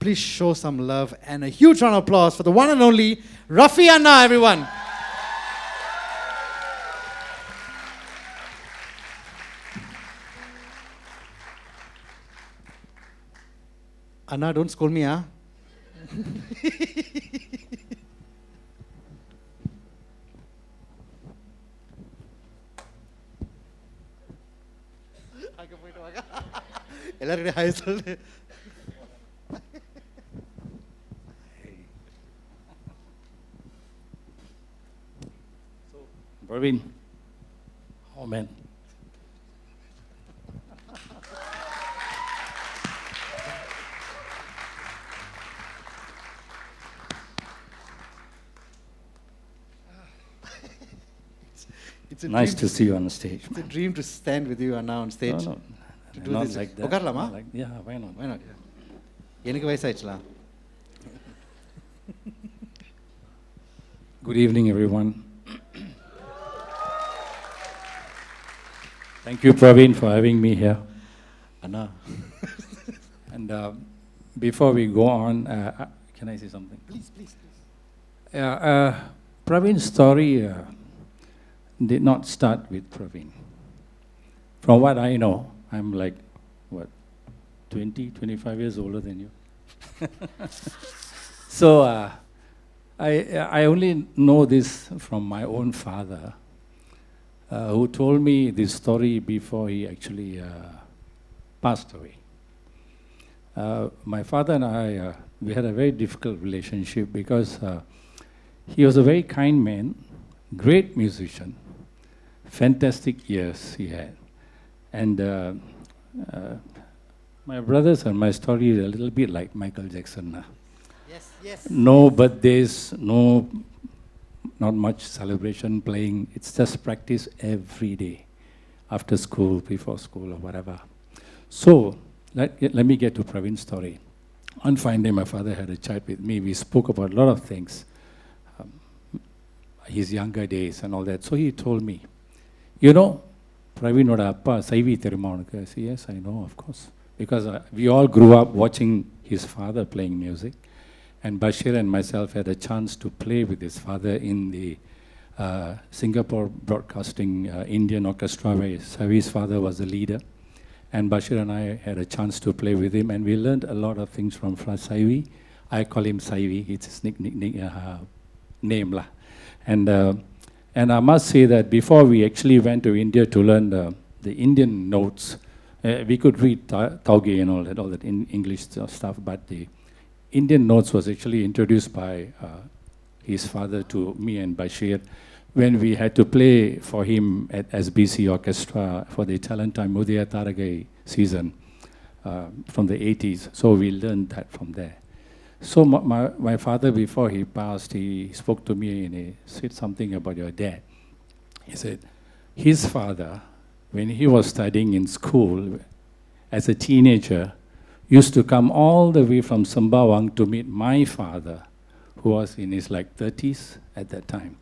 please show some love and a huge round of applause for the one and only Raffee Anna, everyone. Anna, don't scold me, huh? எல்லாரும் hi சொல்லு. Pravin, oh man. It's a Nice dream to see you on stage. It's a dream to stand with you Anna on stage. No, To do not this. like that. உட்காரலாமா? Yeah, why not? Why not? எனக்கு வயசாயிடுச்சுலாம். Good evening, everyone. Thank you, Pravin, for having me here. Anna. And before we go on, can I say something? Please, please, please. Pravin's story did not start with Pravin. From what I know, I'm like, what, 20, 25 years older than you. So I only know this from my own father, who told me this story before he actually passed away. My father and I, we had a very difficult relationship because he was a very kind man, great musician, fantastic ears he had. And my brothers and my story is a little bit like Michael Jackson. Yes, yes. No birthdays, not much celebration, playing. It's just practice every day, after school, before school, or whatever. So, let me get to Pravin's story. One fine day, my father had a chat with me. We spoke about a lot of things, his younger days and all that. So he told me, you know, Pravinoda appa Saivi theriyuma unakku? I said, yes, I know, of course. Because we all grew up watching his father playing music. And Bashir and myself had a chance to play with his father in the Singapore Broadcasting Indian Orchestra, where Saivi's father was the leader. And Bashir and I had a chance to play with him, and we learned a lot of things from Saivi. I call him Saivi, it's his name lah. And I must say that before we actually went to India to learn the Indian notes, we could read Tauge and all that in English stuff, but the Indian notes was actually introduced by his father to me and Bashir when we had to play for him at SBC Orchestra for the Talentime Mudaya Taragai season from the 80s. So we learned that from there. So my father, before he passed, he spoke to me and he said something about your dad. He said, his father, when he was studying in school, as a teenager, used to come all the way from Sembawang to meet my father, who was in his like 30s at that time.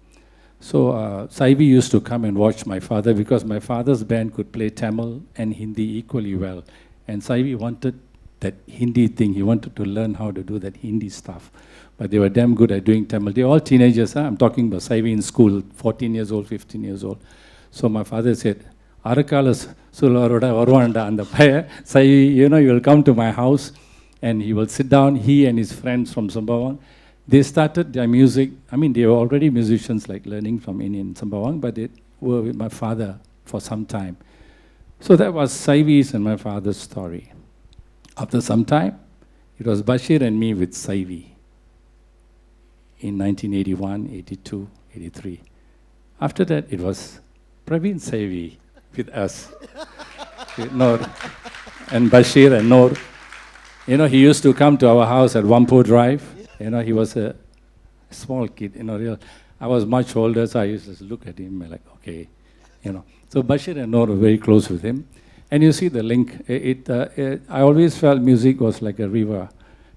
So Saivi used to come and watch my father because my father's band could play Tamil and Hindi equally well. And Saivi wanted that Hindi thing. He wanted to learn how to do that Hindi stuff. But they were damn good at doing Tamil. They're all teenagers. Huh? I'm talking about Saivi in school, 14 years old, 15 years old. So my father said, Arakalas Sularoda Varwanda and the Paya, Saivi, you know, you will come to my house and he will sit down, he and his friends from Sembawang. They started their music. I mean, they were already musicians, like learning from Indian Sembawang, but they were with my father for some time. So that was Saivi's and my father's story. After some time, it was Bashir and me with Saivi in 1981, 82, 83. After that, it was Pravin Saivi with us, with Noor, and Bashir and Noor. You know, he used to come to our house at Wampo Drive. You know, he was a small kid, you know, I was much older, so I used to look at him and like, okay, you know. So Bashir and Noor were very close with him. And you see the link. I always felt music was like a river,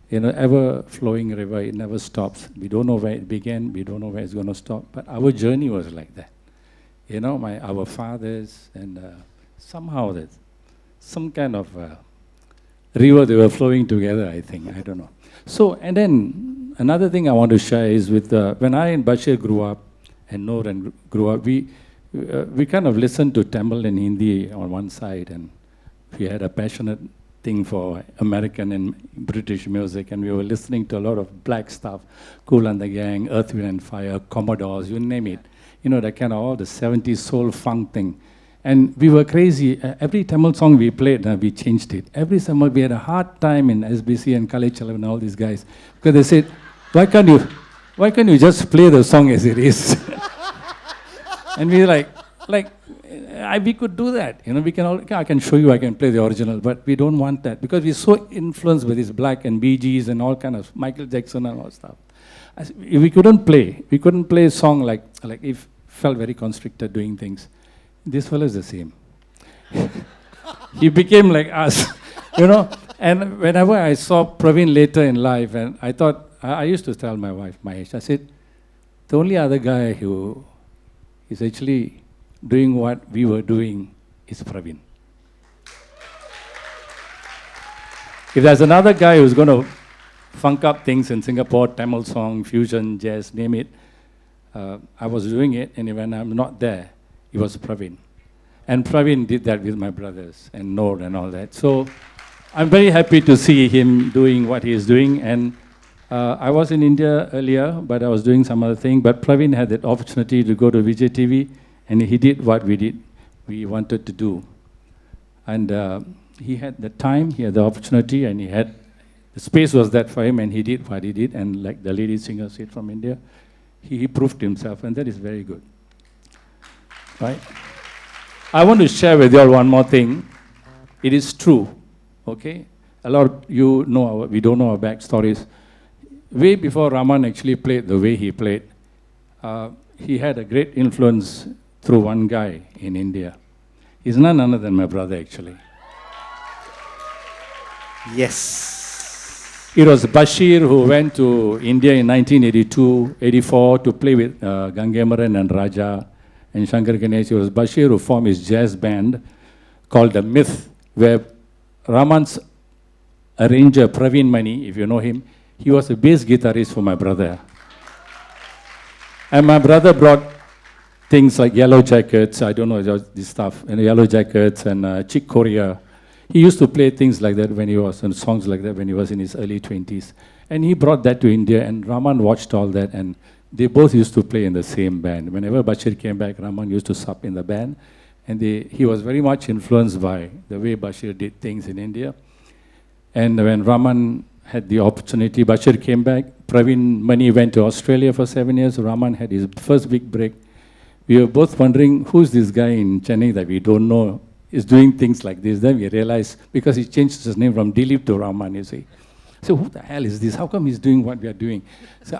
you know, ever-flowing river. It never stops. We don't know where it began. We don't know where it's going to stop. But our journey was like that. You know, our fathers, and somehow that some kind of river, they were flowing together, I think. I don't know. So, and then another thing I want to share is with, when I and Bashir grew up, and Noor and grew up, we kind of listened to Tamil and Hindi on one side, and we had a passionate thing for American and British music, and we were listening to a lot of black stuff, Kool and the Gang, Earth, Wind and Fire, Commodores, you name it. You know, that kind of all the 70s soul funk thing. And we were crazy. Every Tamil song we played, we changed it. Every summer we had a hard time in SBC and Kalichalam and all these guys, because they said, why can't you just play the song as it is? And we were we could do that. You know, I can show you, I can play the original, but we don't want that because we're so influenced by this black and Bee Gees and all kind of Michael Jackson and all stuff. We couldn't play a song like if felt very constricted doing things. This fellow is the same. He became like us, you know. And whenever I saw Pravin later in life, and I thought, I used to tell my wife, Mahesh, I said, the only other guy who is actually doing what we were doing is Pravin. If there's another guy who's going to funk up things in Singapore, Tamil song, fusion, jazz, name it, I was doing it, and when I'm not there, it was Pravin. And Pravin did that with my brothers and Noor and all that. So I'm very happy to see him doing what he is doing. And I was in India earlier, but I was doing some other thing. But Pravin had that opportunity to go to Vijay TV, and he did what we wanted to do. And he had the time, he had the opportunity, and the space was that for him, and he did what he did. And like the lady singer said from India, he proved himself, and that is very good. Right? I want to share with you all one more thing. It is true, okay? A lot of you know, we don't know our backstories. Way before Raman actually played the way he played, he had a great influence through one guy in India. He's none other than my brother, actually. Yes. It was Bashir who went to India in 1982, 84 to play with Gangemaran and Raja and Shankar Ganesh. It was Bashir who formed his jazz band called The Myth, where Raman's arranger, Pravin Mani, if you know him, he was a bass guitarist for my brother. And my brother brought things like Yellow Jackets, I don't know this stuff, and Yellow Jackets and Chick Corea. He used to play things like that when he was, and songs like that when he was in his early 20s. And he brought that to India, and Raman watched all that, and they both used to play in the same band. Whenever Bashir came back, Raman used to sup in the band, and he was very much influenced by the way Bashir did things in India. And when Raman had the opportunity, Bashir came back, Pravin Mani went to Australia for 7 years, Raman had his first big break. We were both wondering, who's this guy in Chennai that we don't know is doing things like this? Then we realized, because he changed his name from Dilip to Raman, you see. So who the hell is this? How come he's doing what we are doing? So,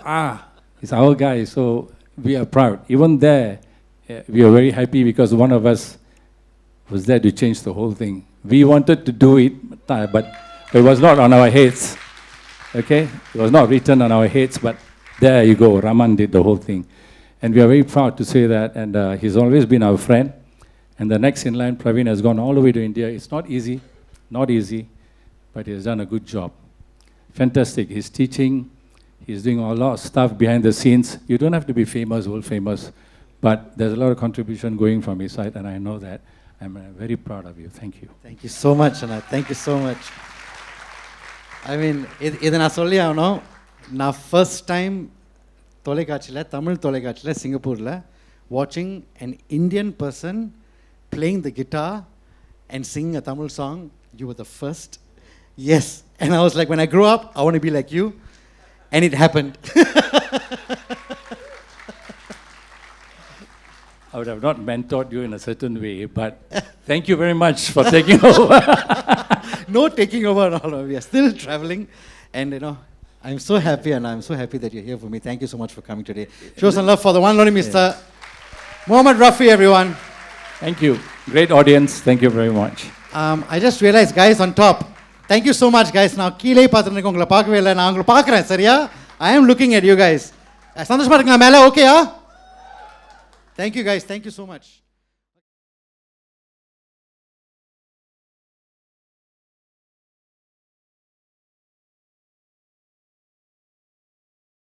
it's our guy, so we are proud. Even there, we are very happy because one of us was there to change the whole thing. We wanted to do it, but it was not on our heads. Okay? It was not written on our heads, but there you go. Raman did the whole thing. And we are very proud to say that, and he's always been our friend. And the next in line, Pravin has gone all the way to India. It's not easy, but he has done a good job. Fantastic. He's teaching. He's doing a lot of stuff behind the scenes. You don't have to be famous, world famous, but there's a lot of contribution going from his side, and I know that. I'm very proud of you. Thank you. Thank you so much, Anna. Thank you so much. I mean, first time Tamil Tolekachila, Singapore, watching an Indian person playing the guitar and singing a Tamil song. You were the first. Yes. And I was like, when I grow up, I want to be like you. And it happened. I would have not mentored you in a certain way, but thank you very much for taking over. No taking over at all. We are still traveling. And, I'm so happy, and I'm so happy that you're here for me. Thank you so much for coming today. Show some love for the one and only Mr. Mohd Raffee, everyone. Thank you. Great audience. Thank you very much. I just realized, guys, on top. Thank you so much, guys. Now, I am looking at you guys. Okay, thank you, guys. Thank you so much.